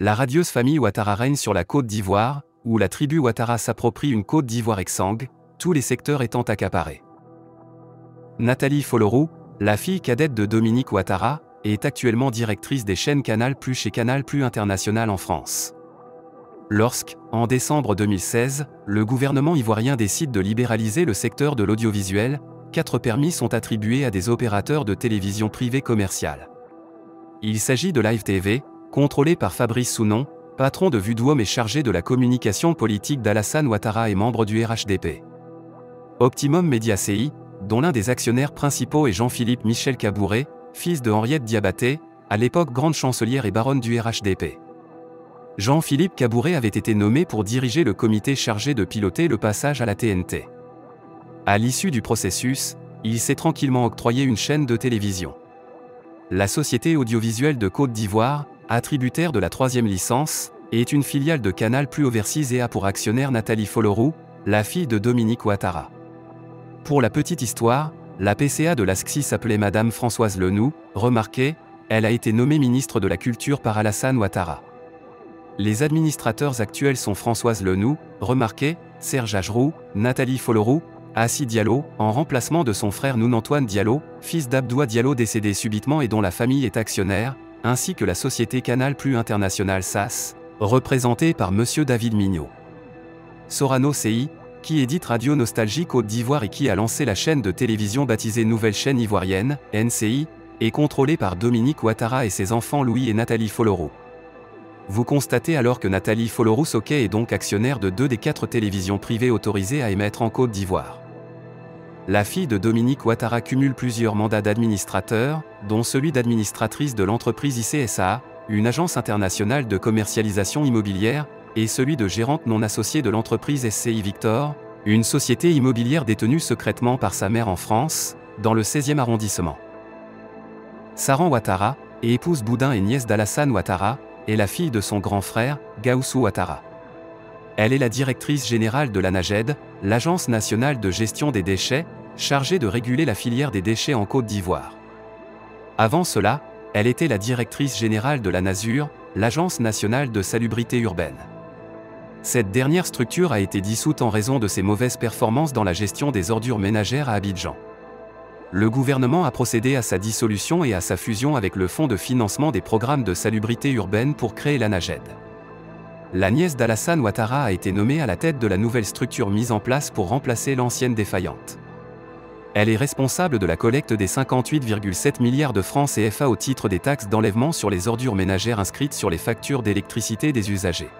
La radieuse famille Ouattara règne sur la Côte d'Ivoire, où la tribu Ouattara s'approprie une Côte d'Ivoire exsangue, tous les secteurs étant accaparés. Nathalie Folorou, la fille cadette de Dominique Ouattara, est actuellement directrice des chaînes Canal+ chez Canal+ International en France. Lorsque, en décembre 2016, le gouvernement ivoirien décide de libéraliser le secteur de l'audiovisuel, 4 permis sont attribués à des opérateurs de télévision privée commerciale. Il s'agit de Live TV, contrôlé par Fabrice Sounon, patron de Vuduom et chargé de la communication politique d'Alassane Ouattara et membre du RHDP. Optimum Media CI, dont l'un des actionnaires principaux est Jean-Philippe Michel Cabouret, fils de Henriette Diabaté, à l'époque grande chancelière et baronne du RHDP. Jean-Philippe Cabouret avait été nommé pour diriger le comité chargé de piloter le passage à la TNT. À l'issue du processus, il s'est tranquillement octroyé une chaîne de télévision. La Société audiovisuelle de Côte d'Ivoire, attributaire de la 3e licence, est une filiale de Canal+ Overseas et a pour actionnaire Nathalie Folorou, la fille de Dominique Ouattara. Pour la petite histoire, la PCA de l'ASCSI s'appelait Madame Françoise Lenou, remarquez, elle a été nommée ministre de la Culture par Alassane Ouattara. Les administrateurs actuels sont Françoise Lenou, remarquez, Serge Ageroux, Nathalie Folorou, Assi Diallo, en remplacement de son frère Noun-Antoine Diallo, fils d'Abdoua Diallo décédé subitement et dont la famille est actionnaire, ainsi que la société Canal+ International SAS, représentée par Monsieur David Mignot. Sorano CI, qui édite Radio Nostalgie Côte d'Ivoire et qui a lancé la chaîne de télévision baptisée Nouvelle Chaîne Ivoirienne, NCI, est contrôlée par Dominique Ouattara et ses enfants Louis et Nathalie Folorou. Vous constatez alors que Nathalie Folorou-Soquet est donc actionnaire de 2 des 4 télévisions privées autorisées à émettre en Côte d'Ivoire. La fille de Dominique Ouattara cumule plusieurs mandats d'administrateur, dont celui d'administratrice de l'entreprise ICSA, une agence internationale de commercialisation immobilière, et celui de gérante non associée de l'entreprise SCI Victor, une société immobilière détenue secrètement par sa mère en France, dans le 16e arrondissement. Saran Ouattara, épouse Boudin et nièce d'Alassane Ouattara, est la fille de son grand frère, Gaoussou Ouattara. Elle est la directrice générale de l'ANAGED, l'Agence nationale de gestion des déchets, chargée de réguler la filière des déchets en Côte d'Ivoire. Avant cela, elle était la directrice générale de la NASUR, l'Agence nationale de salubrité urbaine. Cette dernière structure a été dissoute en raison de ses mauvaises performances dans la gestion des ordures ménagères à Abidjan. Le gouvernement a procédé à sa dissolution et à sa fusion avec le Fonds de financement des programmes de salubrité urbaine pour créer l'ANAGED. La nièce d'Alassane Ouattara a été nommée à la tête de la nouvelle structure mise en place pour remplacer l'ancienne défaillante. Elle est responsable de la collecte des 58,7 milliards de francs CFA au titre des taxes d'enlèvement sur les ordures ménagères inscrites sur les factures d'électricité des usagers.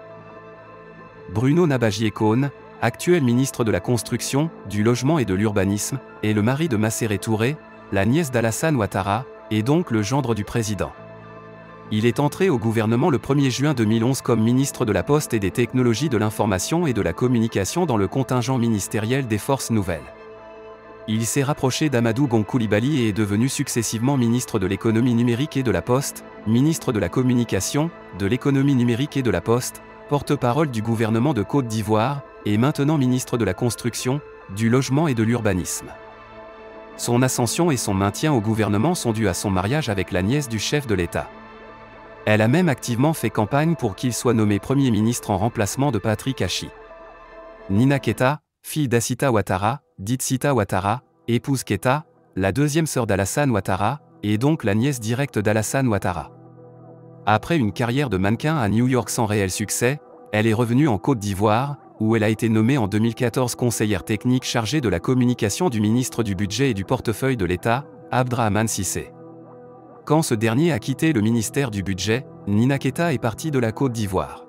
Bruno Nabagier-Cône, actuel ministre de la Construction, du Logement et de l'Urbanisme, est le mari de Masséré Touré, la nièce d'Alassane Ouattara, et donc le gendre du président. Il est entré au gouvernement le 1er juin 2011 comme ministre de la Poste et des Technologies de l'Information et de la Communication dans le contingent ministériel des Forces Nouvelles. Il s'est rapproché d'Amadou Gon Coulibaly et est devenu successivement ministre de l'Économie numérique et de la Poste, ministre de la Communication, de l'Économie numérique et de la Poste, porte-parole du gouvernement de Côte d'Ivoire, et maintenant ministre de la Construction, du Logement et de l'Urbanisme. Son ascension et son maintien au gouvernement sont dus à son mariage avec la nièce du chef de l'État. Elle a même activement fait campagne pour qu'il soit nommé Premier ministre en remplacement de Patrick Achi. Nina Keita, fille d'Assita Ouattara, dite Sita Ouattara, épouse Keita, la deuxième sœur d'Alassane Ouattara, et donc la nièce directe d'Alassane Ouattara. Après une carrière de mannequin à New York sans réel succès, elle est revenue en Côte d'Ivoire, où elle a été nommée en 2014 conseillère technique chargée de la communication du ministre du Budget et du portefeuille de l'État, Abdrahmane Cissé. Quand ce dernier a quitté le ministère du Budget, Nina Keita est partie de la Côte d'Ivoire.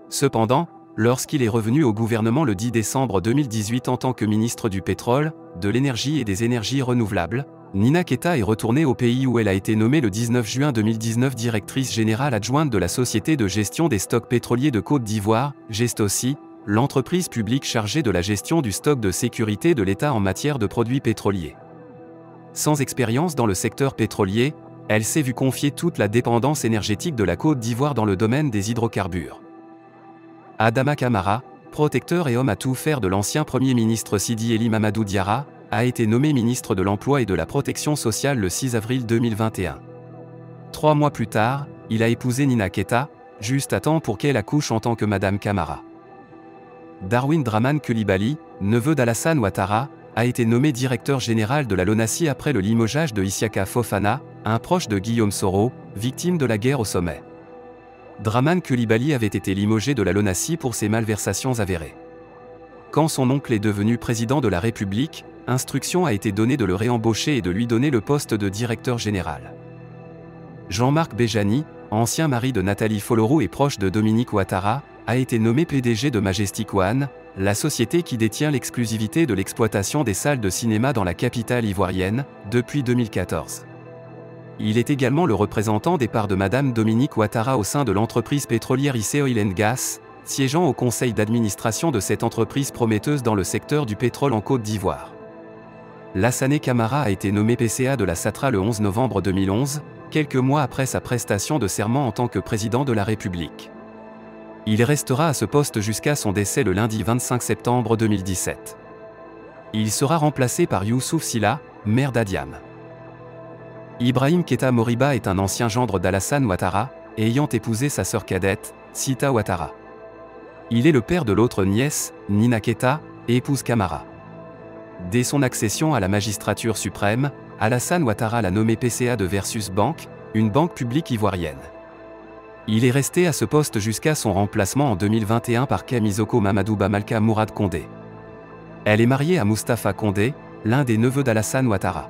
Cependant, lorsqu'il est revenu au gouvernement le 10 décembre 2018 en tant que ministre du Pétrole, de l'Énergie et des Énergies renouvelables, Nina Keita est retournée au pays où elle a été nommée le 19 juin 2019 directrice générale adjointe de la Société de gestion des stocks pétroliers de Côte d'Ivoire, Gestoci, l'entreprise publique chargée de la gestion du stock de sécurité de l'État en matière de produits pétroliers. Sans expérience dans le secteur pétrolier, elle s'est vue confier toute la dépendance énergétique de la Côte d'Ivoire dans le domaine des hydrocarbures. Adama Camara, protecteur et homme à tout faire de l'ancien Premier ministre Sidi Eli Mamadou Diarra, a été nommé ministre de l'Emploi et de la Protection sociale le 6 avril 2021. 3 mois plus tard, il a épousé Nina Keita, juste à temps pour qu'elle accouche en tant que Madame Camara. Darwin Dramane Coulibaly, neveu d'Alassane Ouattara, a été nommé directeur général de la LONASE après le limogeage de Isiaka Fofana, un proche de Guillaume Soro, victime de la guerre au sommet. Dramane Coulibaly avait été limogé de la LONASE pour ses malversations avérées. Quand son oncle est devenu président de la République, instruction a été donnée de le réembaucher et de lui donner le poste de directeur général. Jean-Marc Béjani, ancien mari de Nathalie Folorou et proche de Dominique Ouattara, a été nommé PDG de Majestic One, la société qui détient l'exclusivité de l'exploitation des salles de cinéma dans la capitale ivoirienne, depuis 2014. Il est également le représentant des parts de Madame Dominique Ouattara au sein de l'entreprise pétrolière IC Oil & Gas, siégeant au conseil d'administration de cette entreprise prometteuse dans le secteur du pétrole en Côte d'Ivoire. Lassane Camara a été nommé PCA de la SATRA le 11 novembre 2011, quelques mois après sa prestation de serment en tant que président de la République. Il restera à ce poste jusqu'à son décès le lundi 25 septembre 2017. Il sera remplacé par Youssouf Silla, maire d'Adiam. Ibrahim Keita Moriba est un ancien gendre d'Alassane Ouattara, ayant épousé sa sœur cadette, Sita Ouattara. Il est le père de l'autre nièce, Nina Keita, épouse Camara. Dès son accession à la magistrature suprême, Alassane Ouattara l'a nommé PCA de Versus Bank, une banque publique ivoirienne. Il est resté à ce poste jusqu'à son remplacement en 2021 par Kamisoko Mamadou Bamalka Mourad Condé. Elle est mariée à Mustapha Condé, l'un des neveux d'Alassane Ouattara.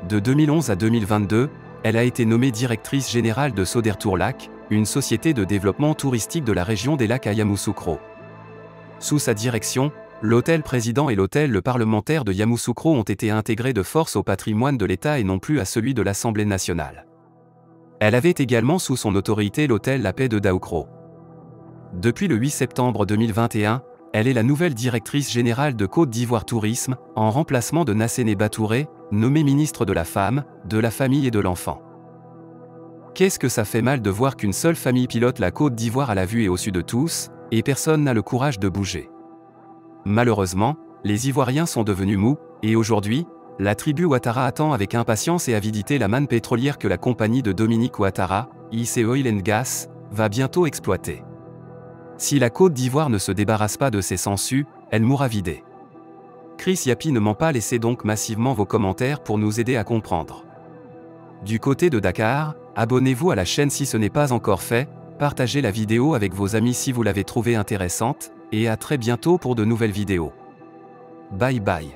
De 2011 à 2022, elle a été nommée directrice générale de Sodertour-Lac, une société de développement touristique de la région des lacs à Yamoussoukro. Sous sa direction, l'hôtel président et l'hôtel le parlementaire de Yamoussoukro ont été intégrés de force au patrimoine de l'État et non plus à celui de l'Assemblée nationale. Elle avait également sous son autorité l'hôtel La Paix de Daoukro. Depuis le 8 septembre 2021, elle est la nouvelle directrice générale de Côte d'Ivoire Tourisme, en remplacement de Nassene Batouré, nommé ministre de la Femme, de la Famille et de l'Enfant. Qu'est-ce que ça fait mal de voir qu'une seule famille pilote la Côte d'Ivoire à la vue et au su de tous, et personne n'a le courage de bouger. Malheureusement, les Ivoiriens sont devenus mous, et aujourd'hui, la tribu Ouattara attend avec impatience et avidité la manne pétrolière que la compagnie de Dominique Ouattara, IC Oil & Gas, va bientôt exploiter. Si la Côte d'Ivoire ne se débarrasse pas de ses sangsues, elle mourra vidée. Chris Yapi ne ment pas, laissez donc massivement vos commentaires pour nous aider à comprendre. Du côté de Dakar, abonnez-vous à la chaîne si ce n'est pas encore fait, partagez la vidéo avec vos amis si vous l'avez trouvée intéressante, et à très bientôt pour de nouvelles vidéos. Bye bye.